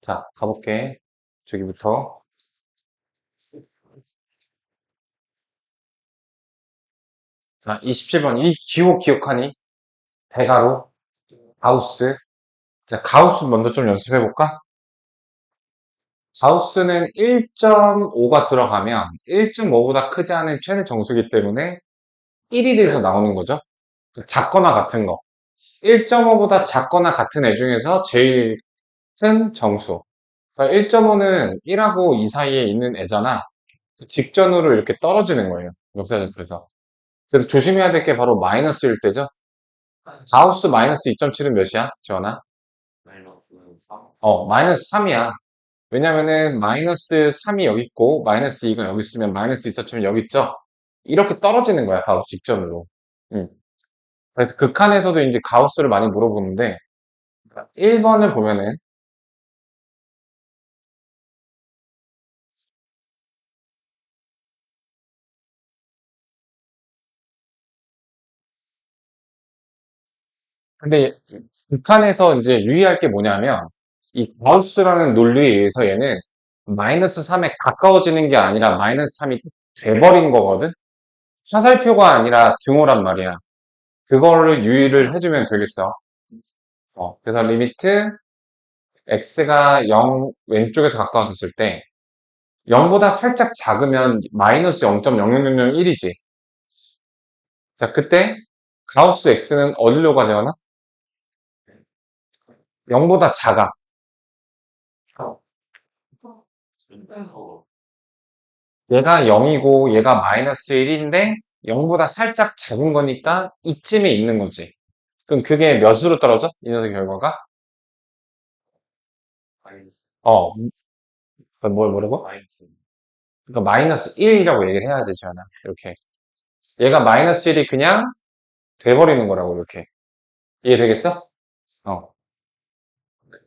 자, 가볼게. 저기부터. 자, 27번. 이 기호 기억하니? 대가로, 가우스. 자, 가우스 먼저 좀 연습해볼까? 가우스는 1.5가 들어가면 1.5보다 크지 않은 최대 정수기 때문에 1이 돼서 나오는 거죠. 작거나 같은 거. 1.5보다 작거나 같은 애 중에서 제일 큰 정수. 1.5는 1하고 2 사이에 있는 애잖아. 직전으로 이렇게 떨어지는 거예요. 역사절표에서. 그래서 조심해야 될 게 바로 마이너스일 때죠. 가우스 마이너스 2.7은 몇이야? 지원아? 마이너스 3? 마이너스 3이야. 왜냐면은 마이너스 3이 여기 있고 마이너스 2가 여기 있으면 마이너스 2.7은 여기 있죠? 이렇게 떨어지는 거야, 가우스 직전으로. 음. 그래서 극한에서도 이제 가우스를 많이 물어보는데 1번을 보면은 근데 극한에서 이제 유의할 게 뭐냐면 이 가우스라는 논리에 의해서 얘는 마이너스 3에 가까워지는 게 아니라 마이너스 3이 돼버린 거거든? 화살표가 아니라 등호란 말이야. 그거를 유의를 해주면 되겠어. 그래서 리미트 x가 0 왼쪽에서 가까워졌을 때 0보다 살짝 작으면 마이너스 0.00001이지. 자, 그때 가우스 x는 어디로 가져가나? 0보다 작아. 얘가 0이고 얘가 마이너스 1인데 0보다 살짝 작은 거니까 이쯤에 있는 거지. 그럼 그게 몇으로 떨어져? 이 녀석의 결과가? 마이너스 어, 뭐라고? 마이너스 그러니까 마이너스 1이라고 얘기를 해야지, 지현아. 이렇게. 얘가 마이너스 1이 그냥 돼버리는 거라고, 이렇게. 이해되겠어? 어.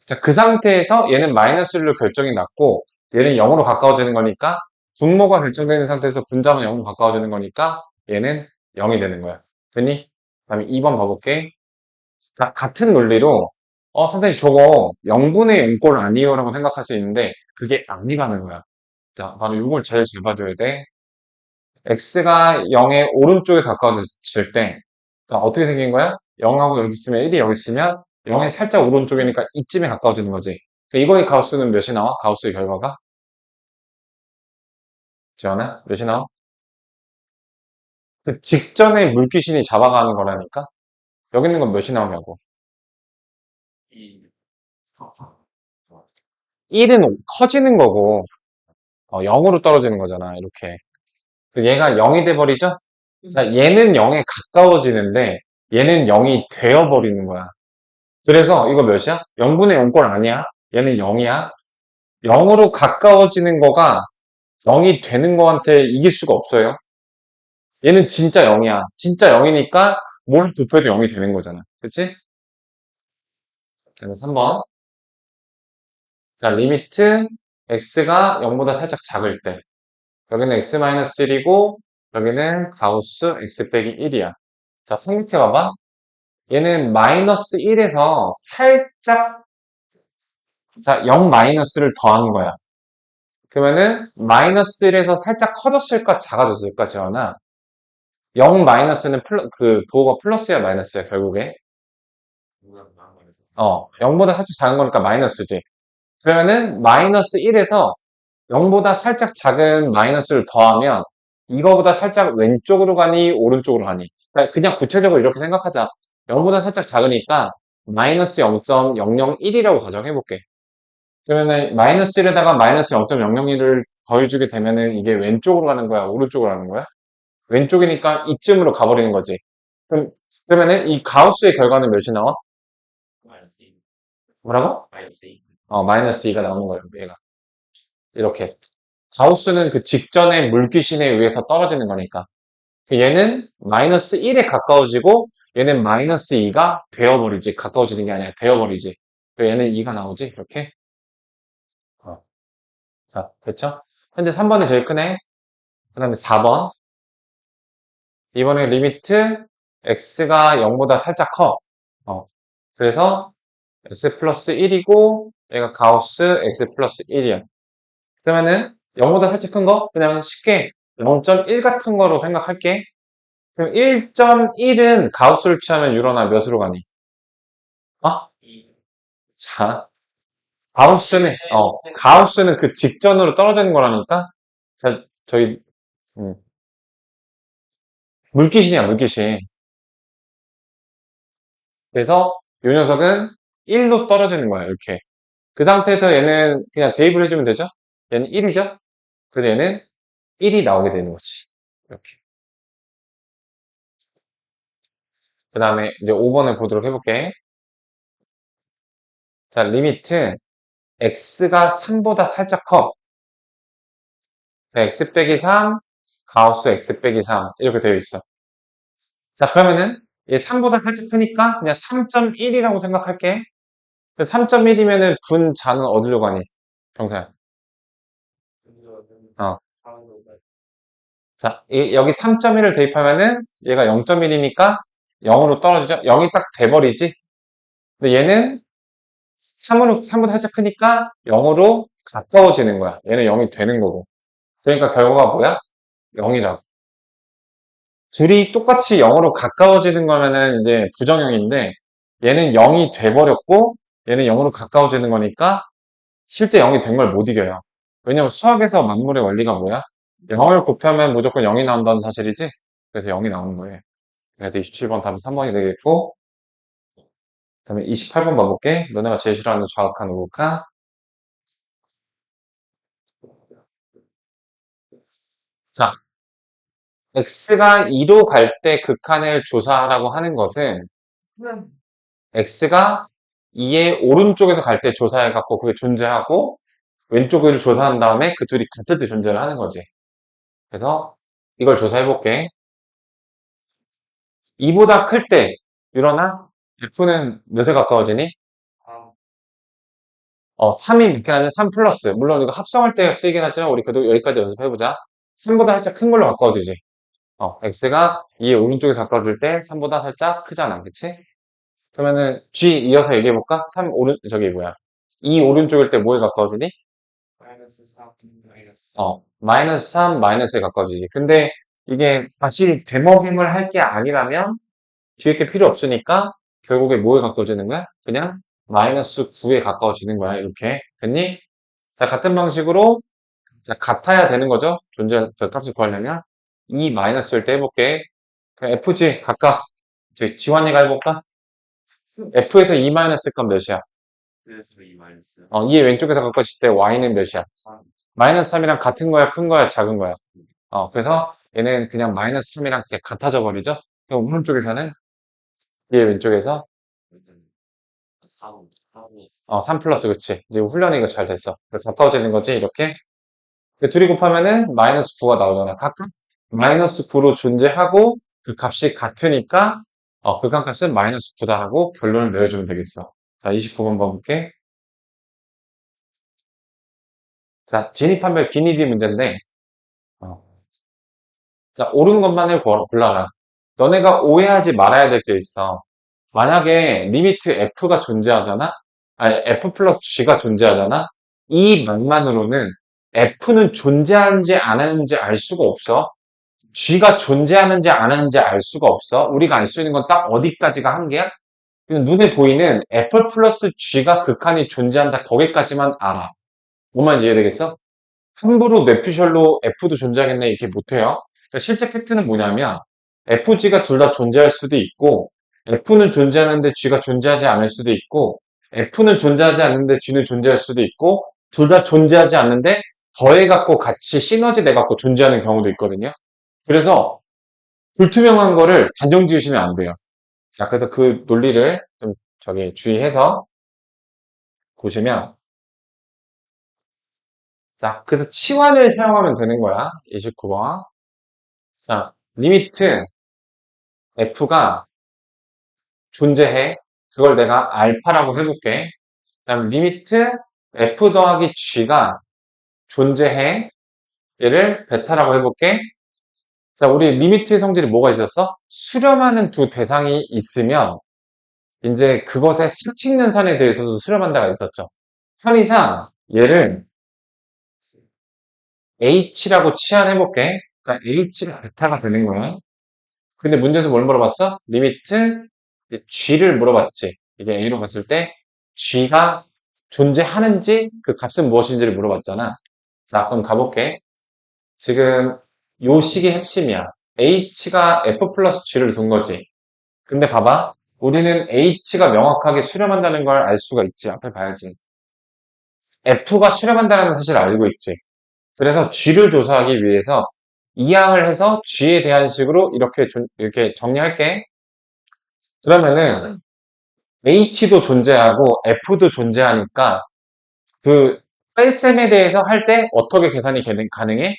자, 그 상태에서 얘는 마이너스 1로 결정이 났고, 얘는 0으로 가까워지는 거니까, 분모가 결정되는 상태에서 분자만 0으로 가까워지는 거니까, 얘는 0이 되는 거야. 됐니? 그 다음에 2번 봐볼게. 자, 같은 논리로, 선생님, 저거 0분의 0꼴 아니에요? 라고 생각할 수 있는데, 그게 아니라는 거야. 자, 바로 이걸 제일 잘 봐줘야 돼. x가 0의 오른쪽에서 가까워질 때, 자, 어떻게 생긴 거야? 0하고 여기 있으면 1이 여기 있으면 0의 살짝 오른쪽이니까 이쯤에 가까워지는 거지. 이거의 가우스는 몇이 나와? 가우스의 결과가? 지원아? 몇이 나와? 그 직전에 물귀신이 잡아가는 거라니까? 여기 있는 건 몇이 나오냐고. 2. 1은 커지는 거고, 0으로 떨어지는 거잖아, 이렇게. 얘가 0이 돼버리죠? 자, 얘는 0에 가까워지는데, 얘는 0이 되어버리는 거야. 그래서 이거 몇이야? 0분의 0꼴 아니야? 얘는 0이야? 0으로 가까워지는 거가 0이 되는 거한테 이길 수가 없어요. 얘는 진짜 0이야. 진짜 0이니까 뭘 곱해도 0이 되는 거잖아. 그치? 그래서 3번. 자, 리미트 x가 0보다 살짝 작을 때. 여기는 x-1이고 여기는 가우스 x 빼기 1이야. 자, 생각해봐봐. 얘는 마이너스 1에서 살짝, 자, 0 마이너스를 더한 거야. 그러면은 마이너스 1에서 살짝 커졌을까 작아졌을까 지원아? 0 마이너스는 그 부호가 플러스야 마이너스야 결국에. 0보다 살짝 작은 거니까 마이너스지. 그러면은 마이너스 1에서 0보다 살짝 작은 마이너스를 더하면 이거보다 살짝 왼쪽으로 가니 오른쪽으로 가니. 그러니까 그냥 구체적으로 이렇게 생각하자. 0보다 살짝 작으니까 마이너스 0.001이라고 가정해볼게. 그러면은 마이너스 1에다가 마이너스 0.001을 더해주게 되면은 이게 왼쪽으로 가는 거야? 오른쪽으로 가는 거야? 왼쪽이니까 이쯤으로 가버리는 거지. 그러면은 이 가우스의 결과는 몇이 나와? 마이너스 2. 뭐라고? 마이너스 2. 마이너스 2가 나오는 거예요, 얘가. 이렇게. 가우스는 그 직전의 물귀신에 의해서 떨어지는 거니까. 얘는 마이너스 1에 가까워지고 얘는 마이너스 2가 되어버리지. 가까워지는 게 아니라 되어버리지. 얘는 2가 나오지, 이렇게. 어. 자, 됐죠? 현재 3번이 제일 크네. 그 다음에 4번. 이번에 리미트 x가 0보다 살짝 커. 그래서 x 플러스 1이고 얘가 가우스 x 플러스 1이야. 그러면은 0보다 살짝 큰 거 그냥 쉽게 0.1 같은 거로 생각할게. 그럼 1.1은 가우스를 취하면 유로나 몇으로 가니? 어? 이 자, 가우스는 그 직전으로 떨어지는 거라니까? 자, 저희, 음, 물귀신이야, 물귀신. 그래서 이 녀석은 1로 떨어지는 거야, 이렇게. 그 상태에서 얘는 그냥 대입을 해주면 되죠? 얘는 1이죠? 그래서 얘는 1이 나오게 되는 거지. 이렇게. 그 다음에 이제 5번을 보도록 해볼게. 자, 리미트 x가 3보다 살짝 커. x 빼기 3, 가우스 x 빼기 3 이렇게 되어 있어. 자, 그러면은 얘 3보다 살짝 크니까 그냥 3.1이라고 생각할게. 3.1이면은 분자는 어디로 가니? 정사야. 어. 자, 여기 3.1을 대입하면은 얘가 0.1이니까 0으로 떨어지죠? 0이 딱 돼버리지? 근데 얘는 3보다 살짝 크니까 0으로 가까워지는 거야. 얘는 0이 되는 거고. 그러니까 결과가 뭐야? 0이라고. 둘이 똑같이 0으로 가까워지는 거면은 이제 부정형인데 얘는 0이 돼버렸고 얘는 0으로 가까워지는 거니까 실제 0이 된 걸 못 이겨요. 왜냐면 수학에서 만물의 원리가 뭐야? 0을 곱하면 무조건 0이 나온다는 사실이지? 그래서 0이 나오는 거예요. 그래서 27번 답은 3번이 되겠고 그 다음에 28번 봐볼게. 너네가 제일 싫어하는 좌극한 우극한. 자, x가 2로 갈 때 극한을 조사하라고 하는 것은 x가 2의 오른쪽에서 갈 때 조사해갖고 그게 존재하고 왼쪽을 조사한 다음에 그 둘이 같을 때 존재를 하는 거지. 그래서 이걸 조사해볼게. 2보다 클 때 유러나 F는 몇에 가까워지니? 3이 몇 개나 냐 3 플러스. 물론 이거 합성할 때 쓰이긴 하지만 우리 그래도 여기까지 연습해보자. 3보다 살짝 큰 걸로 가까워지지. X가 2의 오른쪽에서 가까워질 때 3보다 살짝 크잖아. 그치? 그러면은 G 이어서 얘기해볼까? 3 저기 뭐야. 2 오른쪽일 때 뭐에 가까워지니? 마이너스 4 마이너스 마이너스 3, 마이너스에 가까워지지. 근데 이게 다시 되먹임을 할 게 아니라면 뒤에 게 필요 없으니까 결국에 뭐에 가까워지는 거야? 그냥 마이너스 9에 가까워지는 거야. 이렇게. 됐니? 자, 같은 방식으로 자, 같아야 되는 거죠. 저 값을 구하려면 2 마이너스일 때 해볼게. 그냥 FG 각각 저희 지환이가 해볼까? F에서 2 마이너스 값 몇이야? 플러스 2 마이너스 2의 왼쪽에서 가까워질 때 Y는 몇이야? 3 마이너스 3이랑 같은 거야? 큰 거야? 작은 거야? 그래서 얘는 그냥 마이너스 3이랑 같아져 버리죠? 그럼 오른쪽에서는 얘 왼쪽에서 3 3이 3 플러스 그치? 이제 훈련이 이거 잘 됐어. 가까워지는 거지 이렇게. 둘이 곱하면은 마이너스 9가 나오잖아. 각각 마이너스 9로 존재하고 그 값이 같으니까 극한값은 마이너스 9다라고 결론을 내려주면 되겠어. 자, 29번 봐볼게. 자, 진입한별 기니디 문제인데 어, 자, 옳은 것만을 골라라. 너네가 오해하지 말아야 될 게 있어. 만약에 리미트 f가 존재하잖아? 아니, f 플러스 g가 존재하잖아? 이 말만으로는 f는 존재하는지 안 하는지 알 수가 없어. g가 존재하는지 안 하는지 알 수가 없어. 우리가 알 수 있는 건 딱 어디까지가 한계야? 그냥 눈에 보이는 f 플러스 g가 극한이 존재한다. 거기까지만 알아. 뭐만 이해되겠어? 함부로 뇌피셜로 F도 존재하겠네 이렇게 못해요. 그러니까 실제 팩트는 뭐냐면 FG가 둘 다 존재할 수도 있고 F는 존재하는데 G가 존재하지 않을 수도 있고 F는 존재하지 않는데 G는 존재할 수도 있고 둘 다 존재하지 않는데 더해갖고 같이 시너지 돼갖고 존재하는 경우도 있거든요. 그래서 불투명한 거를 단정 지으시면 안 돼요. 자, 그래서 그 논리를 좀 저기 주의해서 보시면 자, 그래서 치환을 사용하면 되는 거야. 29번. 자, 리미트 f가 존재해. 그걸 내가 알파라고 해볼게. 그다음 리미트 f 더하기 g가 존재해. 얘를 베타라고 해볼게. 자, 우리 리미트의 성질이 뭐가 있었어? 수렴하는 두 대상이 있으면 이제 그것의 사칙연산에 대해서도 수렴한다가 있었죠. 편의상 얘를 H라고 치환해볼게. 그러니까 H가 베타가 되는 거야. 근데 문제에서 뭘 물어봤어? 리미트 G를 물어봤지. 이게 A로 갔을 때 G가 존재하는지 그 값은 무엇인지를 물어봤잖아. 자, 그럼 가볼게. 지금 요 식의 핵심이야. H가 F 플러스 G를 둔 거지. 근데 봐봐. 우리는 H가 명확하게 수렴한다는 걸 알 수가 있지. 앞에 봐야지. F가 수렴한다는 사실을 알고 있지. 그래서 G를 조사하기 위해서 이항을 해서 G에 대한 식으로 이렇게 정리할게. 그러면은 H도 존재하고 F도 존재하니까 그 뺄셈에 대해서 할 때 어떻게 계산이 가능해?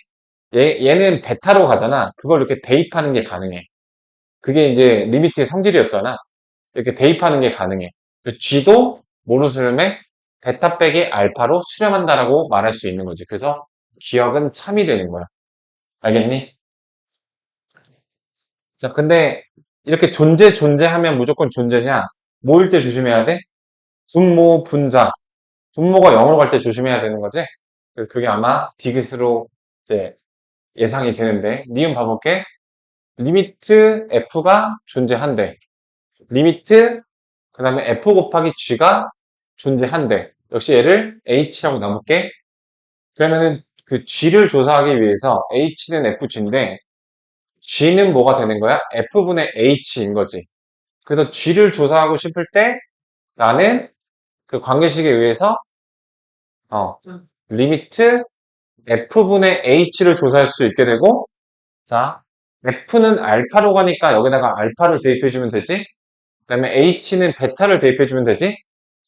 얘는 베타로 가잖아. 그걸 이렇게 대입하는 게 가능해. 그게 이제 리미트의 성질이었잖아. 이렇게 대입하는 게 가능해. G도 모노 수렴에 베타 빼기 알파로 수렴한다라고 말할 수 있는 거지. 그래서 기억은 참이 되는 거야. 알겠니? 자, 근데 이렇게 존재하면 무조건 존재냐? 뭐일 때 조심해야 돼? 분모, 분자. 분모가 0으로 갈 때 조심해야 되는 거지? 그래서 그게 아마 디귿으로 이제 예상이 되는데, 니은 봐볼게. 리미트 f가 존재한대. 리미트, 그 다음에 f 곱하기 g가 존재한대. 역시 얘를 h라고 나눌게. 그러면은 그 g를 조사하기 위해서 h는 fg인데, g는 뭐가 되는 거야? f분의 h인 거지. 그래서 g를 조사하고 싶을 때 나는 그 관계식에 의해서 리미트 f분의 h를 조사할 수 있게 되고, 자, f는 알파로 가니까 여기다가 알파를 대입해주면 되지. 그 다음에 h는 베타를 대입해주면 되지.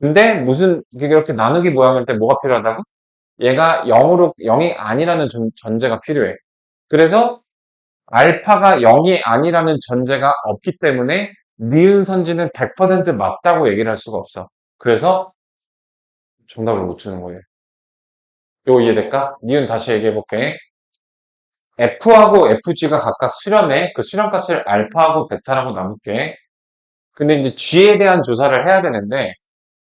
근데 무슨 이렇게 나누기 모양일 때 뭐가 필요하다고? 얘가 0이 아니라는 전제가 필요해. 그래서 알파가 0이 아니라는 전제가 없기 때문에 니은 선지는 100% 맞다고 얘기를 할 수가 없어. 그래서 정답을 못 주는 거예요. 이거 이해될까? 니은 다시 얘기해볼게. F하고 FG가 각각 수렴해. 그 수렴값을 알파하고 베타라고 나눌게. 근데 이제 G에 대한 조사를 해야 되는데,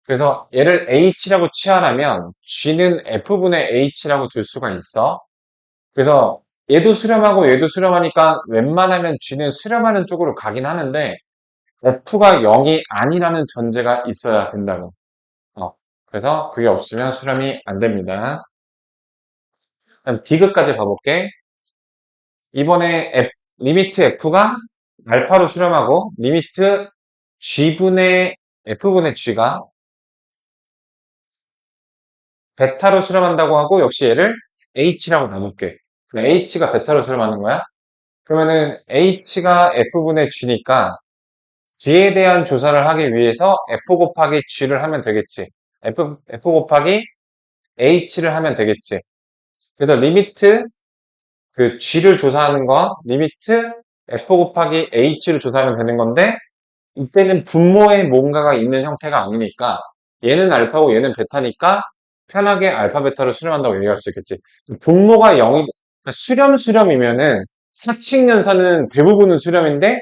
그래서 얘를 H라고 치환하면 G는 F분의 H라고 둘 수가 있어. 그래서 얘도 수렴하고 얘도 수렴하니까 웬만하면 G는 수렴하는 쪽으로 가긴 하는데, F가 0이 아니라는 전제가 있어야 된다고. 그래서 그게 없으면 수렴이 안 됩니다. 그럼 디귿까지 봐볼게. 이번에 리미트 f가 알파로 수렴하고 리미트 f분의 g가 베타로 수렴한다고 하고 역시 얘를 h라고 나눌게. h가 베타로 수렴하는 거야. 그러면은 h가 f분의 g니까 g에 대한 조사를 하기 위해서 f 곱하기 g를 하면 되겠지. f 곱하기 h를 하면 되겠지. 그래서 리미트 그 g를 조사하는 거 리미트 f 곱하기 h를 조사하면 되는 건데 이때는 분모에 뭔가가 있는 형태가 아니니까 얘는 알파고 얘는 베타니까 편하게 알파 베타로 수렴한다고 얘기할 수 있겠지. 분모가 0이 수렴이면은 사칙연산은 대부분은 수렴인데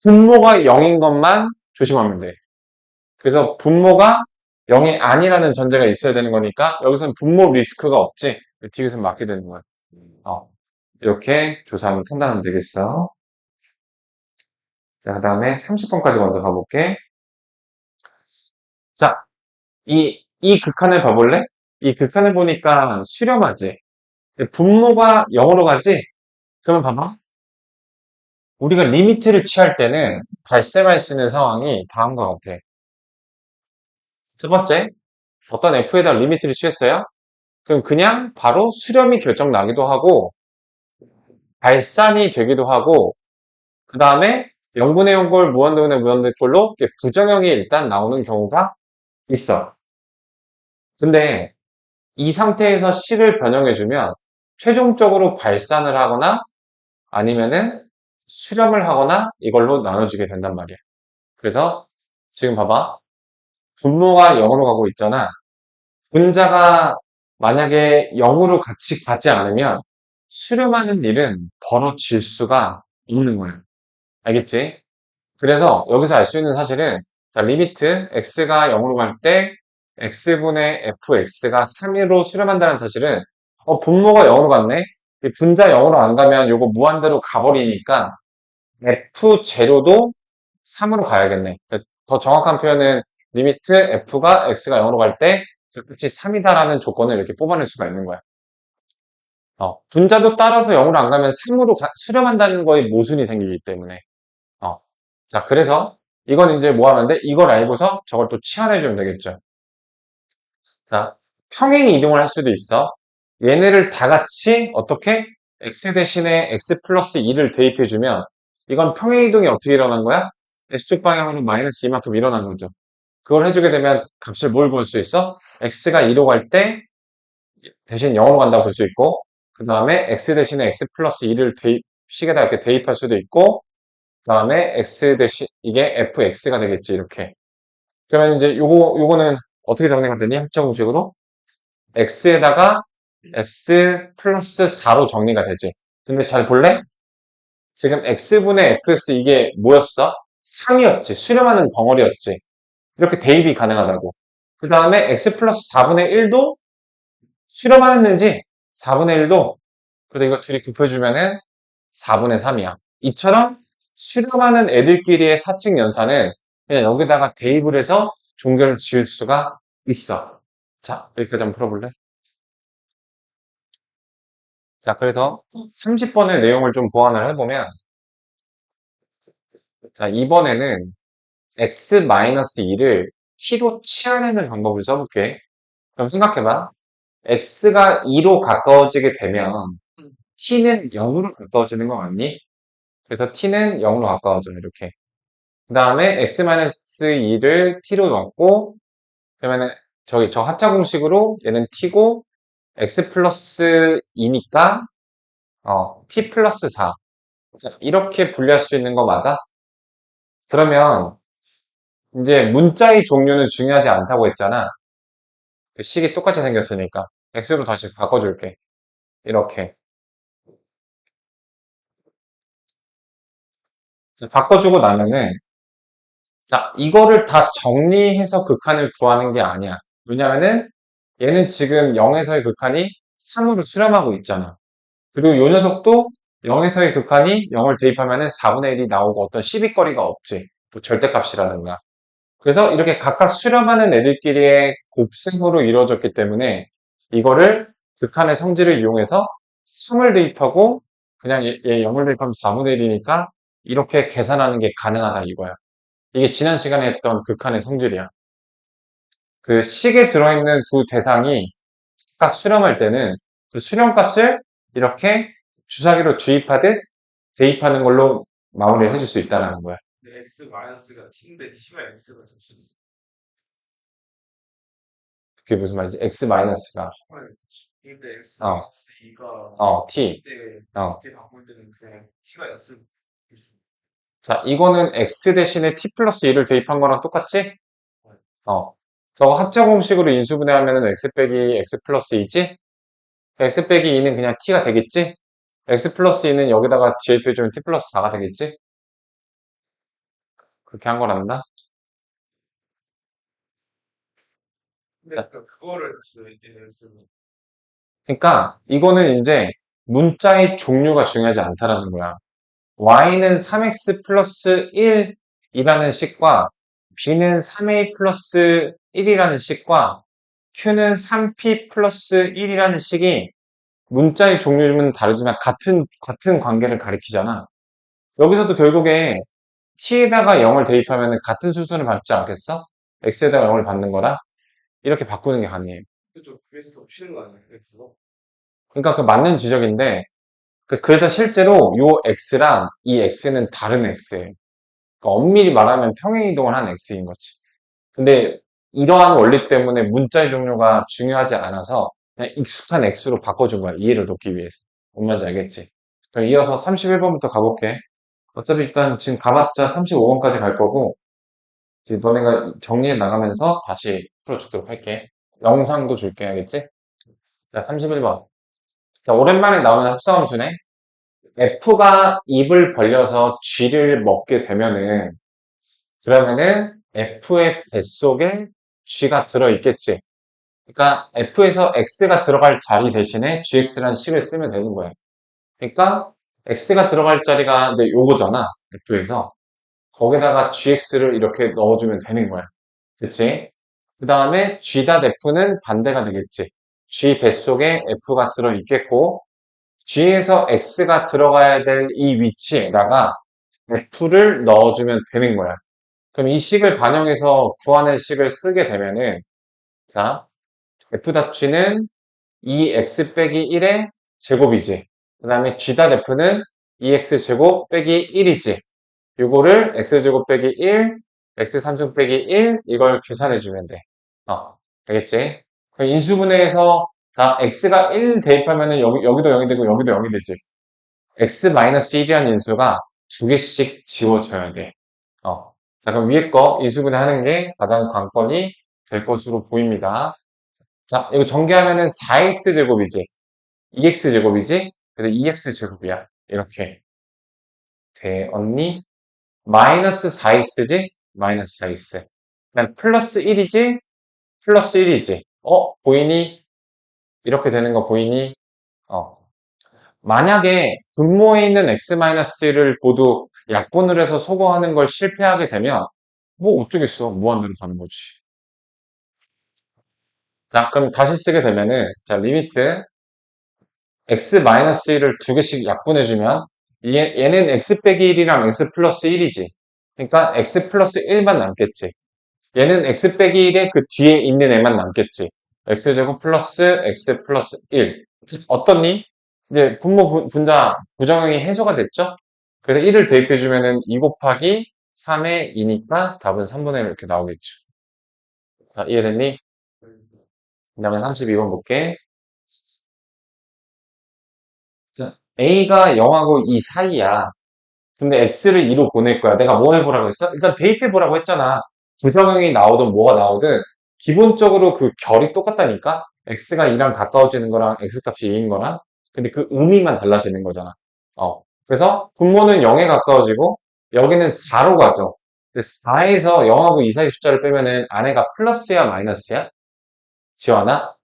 분모가 0인 것만 조심하면 돼. 그래서 분모가 0이 아니라는 전제가 있어야 되는 거니까 여기서는 분모 리스크가 없지. 디귿은 맞게 되는 거야. 이렇게 조사하면 판단하면 되겠어. 자, 그 다음에 30번까지 먼저 가볼게. 자, 이 극한을 봐볼래? 이 극한을 보니까 수렴하지. 분모가 0으로 가지? 그러면 봐봐. 우리가 리미트를 취할 때는 발생할 수 있는 상황이 다음과 같아. 첫 번째, 어떤 f에다 리미트를 취했어요? 그럼 그냥 바로 수렴이 결정 나기도 하고, 발산이 되기도 하고, 그 다음에 0분의 0골, 무한대분의 무한대골로 부정형이 일단 나오는 경우가 있어. 근데 이 상태에서 식을 변형해주면 최종적으로 발산을 하거나 아니면은 수렴을 하거나 이걸로 나눠주게 된단 말이야. 그래서 지금 봐봐. 분모가 0으로 가고 있잖아. 분자가 만약에 0으로 같이 가지 않으면 수렴하는 일은 벌어질 수가 없는 거야. 알겠지? 그래서 여기서 알 수 있는 사실은 자, 리미트 x가 0으로 갈 때 x분의 fx가 3으로 수렴한다는 사실은 분모가 0으로 갔네? 이 분자 0으로 안 가면 요거 무한대로 가버리니까 f0도 3으로 가야겠네. 더 정확한 표현은 리미트 f가 x가 0으로 갈 때 끝이 3이다라는 조건을 이렇게 뽑아낼 수가 있는 거야. 분자도 따라서 0으로 안 가면 3으로 수렴한다는 거에 모순이 생기기 때문에. 자, 그래서 이건 이제 뭐 하면 돼? 이걸 알고서 저걸 또 치환해주면 되겠죠. 자, 평행 이동을 할 수도 있어. 얘네를 다 같이 어떻게? x 대신에 x 플러스 2를 대입해주면 이건 평행 이동이 어떻게 일어난 거야? x축 방향으로 마이너스 2만큼 일어난 거죠. 그걸 해주게 되면 값을 뭘 볼 수 있어? x가 2로 갈 때 대신 0으로 간다고 볼 수 있고 그 다음에 x 대신에 x 플러스 2를 식에다 이렇게 대입할 수도 있고 그 다음에 x 대신 이게 fx가 되겠지 이렇게. 그러면 이제 요거는 어떻게 정리가 되니? 합적 공식으로 x에다가 x 플러스 4로 정리가 되지. 근데 잘 볼래? 지금 x분의 fx 이게 뭐였어? 3이었지. 수렴하는 덩어리였지. 이렇게 대입이 가능하다고. 그 다음에 x 플러스 4분의 1도 수렴하는지 4분의 1도 그래서 이거 둘이 곱해주면은 4분의 3이야. 이처럼 수렴하는 애들끼리의 사칙 연산은 그냥 여기다가 대입을 해서 종결을 지을 수가 있어. 자, 여기까지 한번 풀어볼래? 자, 그래서 30번의 내용을 좀 보완을 해보면 자, 이번에는 x-2를 t로 치환하는 방법을 써볼게. 그럼 생각해봐. x가 2로 가까워지게 되면 t는 0으로 가까워지는 거 맞니? 그래서 t는 0으로 가까워져 이렇게. 그 다음에 x-2를 t로 넣고 그러면은 저 합차 공식으로 얘는 t고 x 플러스 2니까 t 플러스 4. 자, 이렇게 분리할 수 있는 거 맞아? 그러면 이제 문자의 종류는 중요하지 않다고 했잖아. 그 식이 똑같이 생겼으니까 x로 다시 바꿔줄게. 이렇게. 자, 바꿔주고 나면은 자, 이거를 다 정리해서 극한을 구하는 게 아니야. 왜냐면은 얘는 지금 0에서의 극한이 3으로 수렴하고 있잖아. 그리고 이 녀석도 0에서의 극한이 0을 대입하면은 4분의 1이 나오고 어떤 시비거리가 없지. 뭐 절대값이라든가. 그래서 이렇게 각각 수렴하는 애들끼리의 곱셈으로 이루어졌기 때문에 이거를 극한의 성질을 이용해서 3을 대입하고 그냥 얘 0을 대입하면 4분의 1이니까 이렇게 계산하는 게 가능하다 이거야. 이게 지난 시간에 했던 극한의 성질이야. 그 식에 들어있는 두 대상이 각각 수렴할 때는 그 수렴값을 이렇게 주사기로 주입하듯 대입하는 걸로 마무리를 해줄 수 있다는 거야. 근데 x 마이너스가 t인데 t가 x가 접수. 그게 무슨 말이지? x-가 근데 x 어, 마이너스 2가 t. 이때 어. 이때 바꿀 때는 그냥 t가 x. 자, 이거는 x 대신에 t 플러스 2를 대입한 거랑 똑같지? 저거 합자 공식으로 인수분해하면은 x 빼기 x 플러스 2지? x 빼기 2는 그냥 t가 되겠지? x 플러스 2는 여기다가 대입해주면 t 플러스 4가 되겠지? 그렇게 한 거란다? 근데 자, 그거를 저희 x는 그러니까 이거는 이제 문자의 종류가 중요하지 않다라는 거야. y는 3x 플러스 1이라는 식과 b는 3a 플러스 1이라는 식과 q는 3p 플러스 1이라는 식이 문자의 종류는 다르지만 같은 관계를 가리키잖아. 여기서도 결국에 t에다가 0을 대입하면 같은 수순을 밟지 않겠어? x에다가 0을 받는 거라 이렇게 바꾸는 게 가능해. 그죠. 그래서 겹치는 거 아니에요, x가? 그러니까 그 맞는 지적인데 그래서 실제로 요 x랑 이 x는 다른 x예요. 그러니까 엄밀히 말하면 평행이동을 한 x인 거지. 근데 이러한 원리 때문에 문자의 종류가 중요하지 않아서 그냥 익숙한 x로 바꿔준 거야. 이해를 돕기 위해서. 뭔 말인지 알겠지? 그럼 이어서 31번부터 가볼게. 어차피 일단 지금 가봤자 35번까지 갈 거고 이제 너네가 정리해 나가면서 다시 풀어주도록 할게. 영상도 줄게, 알겠지? 자, 31번. 자, 오랜만에 나오는 합성함수네. F가 입을 벌려서 G를 먹게 되면은, 그러면은 F의 뱃속에 g가 들어있겠지. 그러니까 f에서 x가 들어갈 자리 대신에 gx라는 식을 쓰면 되는 거야. 그러니까 x가 들어갈 자리가 이제 요거잖아. f에서. 거기다가 gx를 이렇게 넣어주면 되는 거야. 그치? 그 다음에 g.f는 반대가 되겠지. g 뱃속에 f가 들어있겠고 g에서 x가 들어가야 될 이 위치에다가 f를 넣어주면 되는 거야. 그럼 이 식을 반영해서 구하는 식을 쓰게 되면은 자 f.g는 2x 빼기 1의 제곱이지. 그 다음에 g.f는 2x 제곱 빼기 1이지. 요거를 x제곱 빼기 1, x3승 빼기 1 이걸 계산해주면 돼. 알겠지? 그럼 인수분해에서 자 x가 1 대입하면은 여기도 0이 되고 여기도 0이 되지. x-1이라는 인수가 두 개씩 지워져야 돼. 자 그럼 위에 거 인수분해 하는 게 가장 관건이 될 것으로 보입니다. 자 이거 전개하면은 4x 제곱이지. 2x 제곱이지. 그래서 2x 제곱이야. 이렇게 되었니? 마이너스 4x지? 마이너스 4x. 그냥 플러스 1이지? 플러스 1이지. 보이니? 이렇게 되는 거 보이니? 만약에 분모에 있는 x-1을 모두 약분을 해서 소거하는 걸 실패하게 되면 뭐 어쩌겠어. 무한대로 가는 거지. 자, 그럼 다시 쓰게 되면은 자, 리미트 x-1을 두 개씩 약분해주면 얘는 x 빼기 1이랑 x 플러스 1이지. 그러니까 x 플러스 1만 남겠지. 얘는 x 빼기 1에 그 뒤에 있는 애만 남겠지. x제곱 플러스 x 플러스 1. 어떻니? 이제 분모 분자 부정형이 해소가 됐죠? 그래서 1을 대입해주면은 2 곱하기 3의 2니까 답은 3분의 1 이렇게 나오겠죠. 자, 이해됐니? 그 다음에 32번 볼게. 자, A가 0하고 2 사이야. 근데 X를 2로 보낼 거야. 내가 뭐 해보라고 했어? 일단 대입해보라고 했잖아. 부정형이 나오든 뭐가 나오든 기본적으로 그 결이 똑같다니까? X가 2랑 가까워지는 거랑 X값이 2인 거랑 근데 그 의미만 달라지는 거잖아. 그래서 분모는 0에 가까워지고 여기는 4로 가죠. 근데 4에서 0하고 2 사이 숫자를 빼면은 안에가 플러스야 마이너스야? 지원아?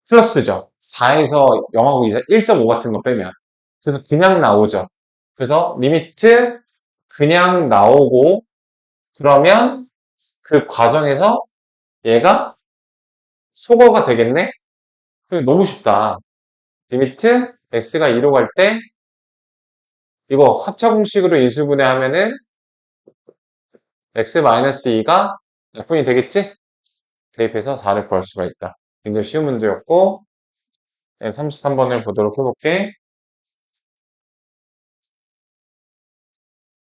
플러스죠. 4에서 0하고 2 사이 1.5 같은 거 빼면. 그래서 그냥 나오죠. 그래서 리미트 그냥 나오고 그러면 그 과정에서 얘가 소거가 되겠네? 너무 쉽다. 리미트 x가 2로 갈 때 이거 합차공식으로 인수분해하면은 x-2가 f분이 되겠지? 대입해서 4를 구할 수가 있다. 굉장히 쉬운 문제였고 33번을 보도록 해볼게.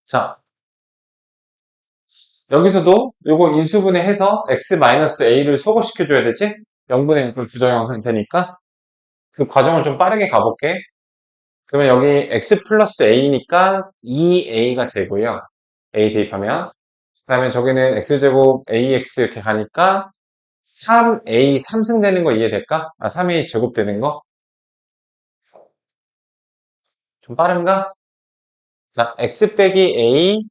자, 여기서도 요거 인수분해해서 x-a를 소거시켜줘야 되지? 0분의 1을 부정형 상태니까 그 과정을 좀 빠르게 가볼게. 그러면 여기 x 플러스 a니까 2a가 되고요. a 대입하면. 그 다음에 저기는 x제곱 ax 이렇게 가니까 3a 3승 되는 거 이해될까? 3a 제곱 되는 거? 좀 빠른가? 자, x 빼기 a,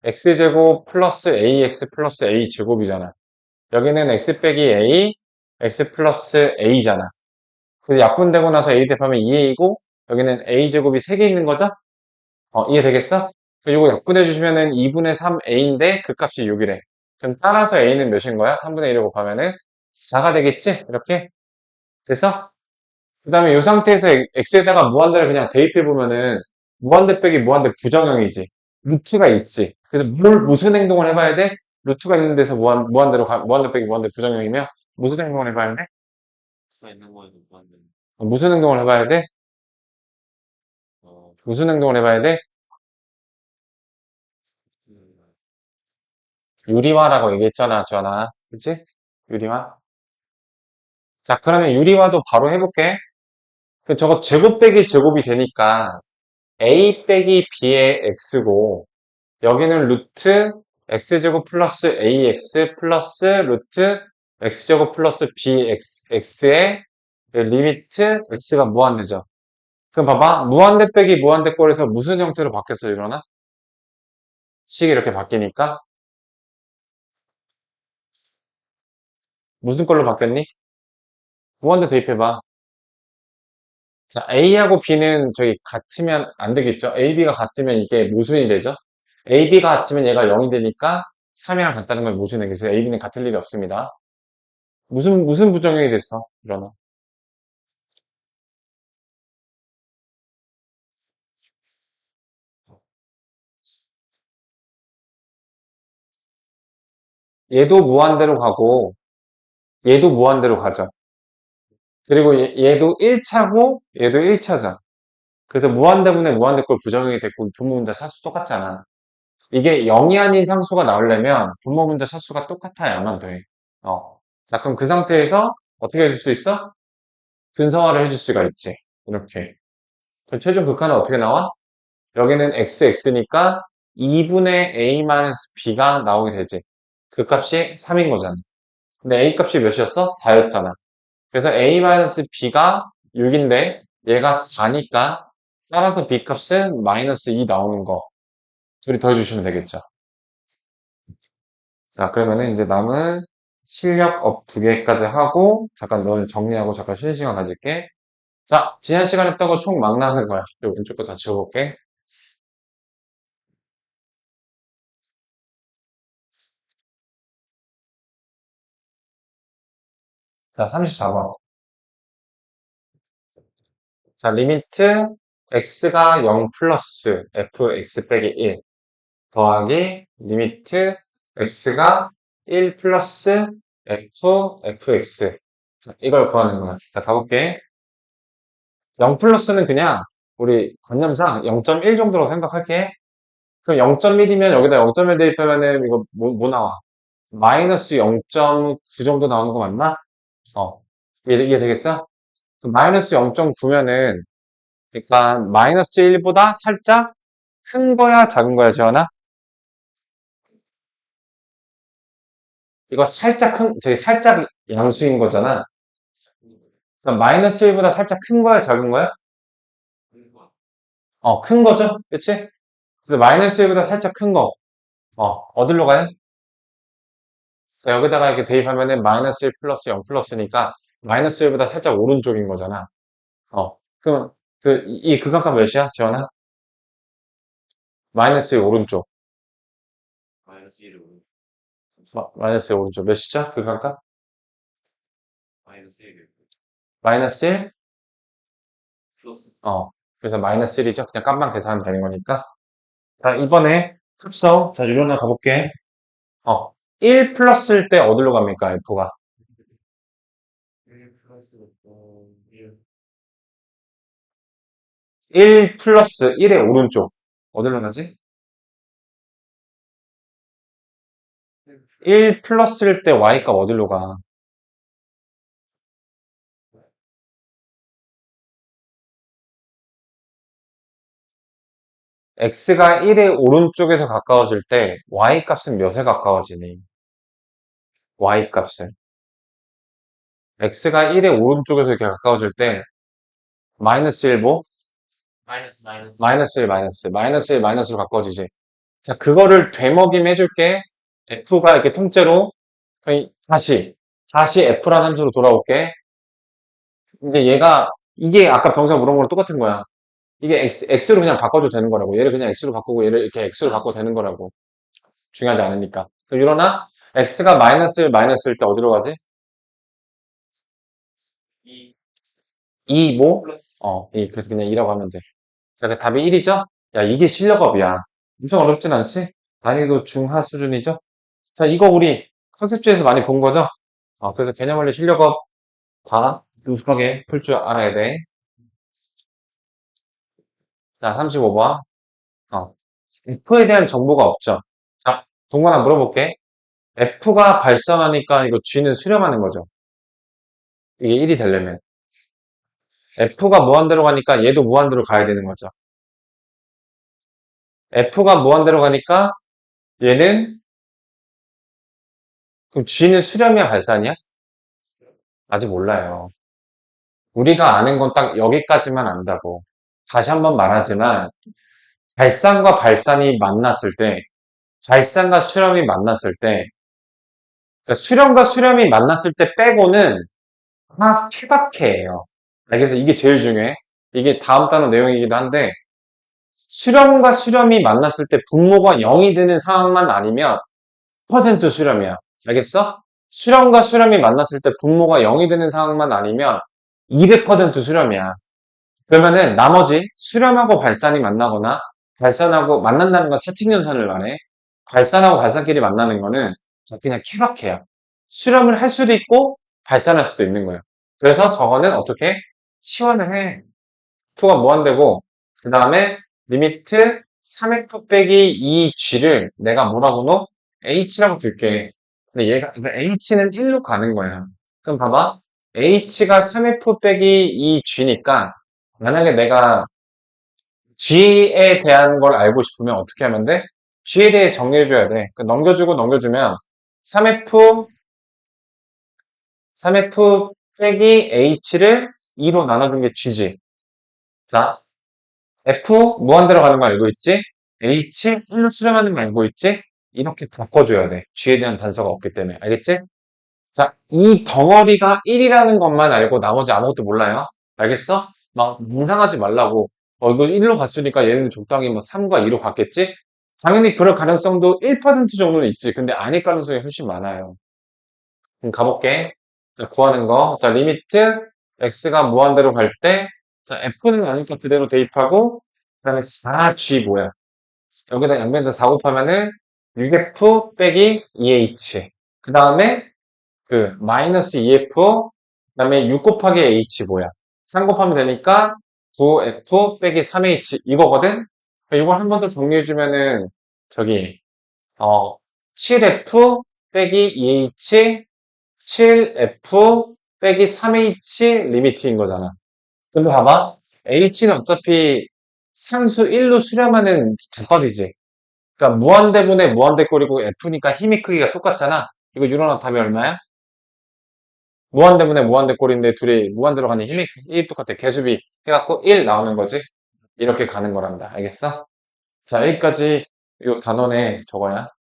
x제곱 플러스 ax 플러스 a 제곱이잖아. 여기는 x 빼기 a, x 플러스 a잖아. 그래서 약분되고 나서 a 대입하면 2a이고 여기는 a 제곱이 3개 있는 거죠? 이해되겠어? 이거 약분해 주시면은 2분의 3a인데 그 값이 6이래. 그럼 따라서 a는 몇인 거야? 3분의 1을 곱하면은 4가 되겠지? 이렇게 됐어? 그 다음에 이 상태에서 x에다가 무한대를 그냥 대입해 보면은 무한대 빼기 무한대 부정형이지. 루트가 있지. 그래서 무슨 행동을 해봐야 돼? 루트가 있는 데서 무한대로 무한대 빼기 무한대 부정형이면 무슨 행동을 해봐야 돼? 수가 있는 거에도 무한대. 무슨 행동을 해봐야 돼? 무슨 행동을 해봐야 돼? 음, 유리화라고 얘기했잖아, 전화. 그치? 유리화. 자, 그러면 유리화도 바로 해볼게. 저거 제곱 빼기 제곱이 되니까 a 빼기 b의 x고 여기는 루트 x제곱 플러스 ax 플러스 루트 x제곱 플러스 bx의 리미트 x가 무한대죠. 그럼 봐봐. 무한대 빼기 무한대 꼴에서 무슨 형태로 바뀌었어, 일어나? 식이 이렇게 바뀌니까 무슨 걸로 바뀌었니? 무한대 대입해봐. 자, A하고 B는 저기 같으면 안 되겠죠? A, B가 같으면 이게 모순이 되죠? A, B가 같으면 얘가 0이 되니까 3이랑 같다는 걸 모순해. 그래서 A, B는 같을 일이 없습니다. 무슨 부정형이 됐어? 그러면. 얘도 무한대로 가고, 얘도 무한대로 가죠. 그리고 얘도 1차고, 얘도 1차죠. 그래서 무한대분의 무한대꼴 부정형이 됐고, 분모문자 차수 똑같잖아. 이게 0이 아닌 상수가 나오려면 분모문자 차수가 똑같아야만 돼. 자, 그럼 그 상태에서 어떻게 해줄 수 있어? 근성화를 해줄 수가 있지. 이렇게. 그럼 최종 극한은 어떻게 나와? 여기는 xx니까 2분의 a-b가 나오게 되지. 그 값이 3인 거잖아. 근데 a 값이 몇이었어? 4였잖아. 그래서 a-b가 6인데 얘가 4니까 따라서 b 값은 마이너스 2 나오는 거. 둘이 더해주시면 되겠죠. 자, 그러면은 이제 남은 실력 업 2개까지 하고 잠깐 너는 정리하고 잠깐 쉬는 시간 가질게. 자, 지난 시간에 했던 거 총 막 나가는 거야. 요 왼쪽 거 다 지워볼게. 자, 34번. 자, 리미트 x가 0 플러스 fx 빼기 1 더하기 리미트 x가 1 플러스 fx. 자, 이걸 구하는 거야. 자, 가볼게. 0 플러스는 그냥 우리 관념상 0.1 정도로 생각할게. 그럼 0.1이면 여기다 0.1 대입하면은 이거 뭐 나와? 마이너스 0.9 정도 나오는 거 맞나? 어. 이해 되겠어? 그럼 마이너스 0.9면은 일단 마이너스 1보다 살짝 큰 거야, 작은 거야, 지원아? 이거 살짝 저기 살짝 양수인 거잖아. 그럼 마이너스 1보다 살짝 큰 거야, 작은 거야? 큰 거죠? 그치? 그래서 마이너스 1보다 살짝 큰 거. 어디로 가요? 여기다가 이렇게 대입하면은 마이너스 1 플러스 0 플러스니까 마이너스 1보다 살짝 오른쪽인 거잖아. 그럼 이 극한값 몇이야, 지원아? 마이너스 1 오른쪽. 마이너스 1을 마이너스 1 오른쪽. 몇이죠? 극한값? 마이너스 1을 마이너스 1? 플러스 그래서 마이너스 1이죠. 그냥 값만 계산하면 되는 거니까. 자, 이번에 합성. 자, 유로나 가볼게. 1 플러스일 때 어디로 갑니까, F가? 1 플러스 1 1 플러스 1의 오른쪽. 어디로 가지? 1 플러스일 때 Y값 어디로 가? X가 1의 오른쪽에서 가까워질 때 Y값은 몇에 가까워지니? Y값은. X가 1의 오른쪽에서 이렇게 가까워질 때 마이너스 1 뭐? 마이너스 마이너스 1 마이너스. 마이너스 1 마이너스로 가까워지지. 자, 그거를 되먹임 해줄게. F가 이렇게 통째로 다시 F라는 함수로 돌아올게. 근데 이게 아까 병사 물어본 거랑 똑같은 거야. 이게 X로 그냥 바꿔줘도 되는 거라고. 얘를 그냥 X로 바꾸고 얘를 이렇게 X로 바꿔도 되는 거라고. 중요하지 않으니까. 그럼 일어나? X가 마이너스 1 마이너스일 때 어디로 가지? 2 2 뭐? 플러스 그래서 그냥 2라고 하면 돼. 자, 그 답이 1이죠? 야, 이게 실력업이야. 엄청 어렵진 않지? 난이도 중하 수준이죠? 자, 이거 우리 컨셉주에서 많이 본 거죠? 그래서 개념원리 실력업 다 능숙하게 풀 줄 알아야 돼. 자, 35번. F에 대한 정보가 없죠? 자, 동건아 물어볼게. F가 발산하니까 이거 G는 수렴하는 거죠? 이게 1이 되려면. F가 무한대로 가니까 얘도 무한대로 가야 되는 거죠. F가 무한대로 가니까 얘는 그럼 G는 수렴이야 발산이야? 아직 몰라요. 우리가 아는 건 딱 여기까지만 안다고. 다시 한번 말하지만 발산과 발산이 만났을 때 발산과 수렴이 만났을 때 그러니까 수렴과 수렴이 만났을 때 빼고는 다 케바케예요. 알겠어? 이게 제일 중요해. 이게 다음 단어 내용이기도 한데 수렴과 수렴이 만났을 때 분모가 0이 되는 상황만 아니면 퍼센트 수렴이야. 알겠어? 수렴과 수렴이 만났을 때 분모가 0이 되는 상황만 아니면 200% 수렴이야. 그러면은 나머지 수렴하고 발산이 만나거나 발산하고 만난다는 건 사칙연산을 말해. 발산하고 발산끼리 만나는 거는 그냥 케바케야. 수렴을 할 수도 있고 발산할 수도 있는 거예요. 그래서 저거는 어떻게 치환을 해. 표가 무한대고 그 다음에 리미트 3f 빼기 2g를 내가 뭐라고 넣어? h라고 줄게. 근데 얘가 그러니까 h는 1로 가는 거야. 그럼 봐봐. h가 3f 빼기 2g니까 만약에 내가 g에 대한 걸 알고 싶으면 어떻게 하면 돼? g에 대해 정리해줘야 돼. 넘겨주고 넘겨주면 3f 빼기 h를 2로 나눠준 게 g지. 자, F 무한대로 가는 거 알고 있지? H 1로 수렴하는 거 알고 있지? 이렇게 바꿔줘야 돼. G에 대한 단서가 없기 때문에. 알겠지? 자, 이 덩어리가 1이라는 것만 알고 나머지 아무것도 몰라요. 알겠어? 막 이상하지 말라고. 이거 1로 갔으니까 얘는 적당히 뭐 3과 2로 갔겠지? 당연히 그럴 가능성도 1% 정도는 있지. 근데 아닐 가능성이 훨씬 많아요. 그럼 가볼게. 자, 구하는 거. 자, 리미트 x가 무한대로 갈 때, 자, f는 아니까 그대로 대입하고, 그 다음에 4g 뭐야? 여기다 양변에다 4 곱하면은 6f 빼기 2h. 그 다음에 그 마이너스 2f, 그 다음에 6 곱하기 h 뭐야? 3 곱하면 되니까 9f 빼기 3h 이거거든? 이걸 한 번 더 정리해주면은 저기 7f 빼기 2h 7f 빼기 3h 리미트인 거잖아. 근데 봐봐. h는 어차피 상수 1로 수렴하는 잡밥이지. 그러니까 무한대분의 무한대꼴이고 f니까 힘의 크기가 똑같잖아. 이거 유로나 답이 얼마야? 무한대분의 무한대꼴인데 둘이 무한대로 가는 힘이 똑같아. 개수비 해갖고 1 나오는 거지. 이렇게 가는 거란다. 알겠어? 자, 여기까지 이 단원의 저거야.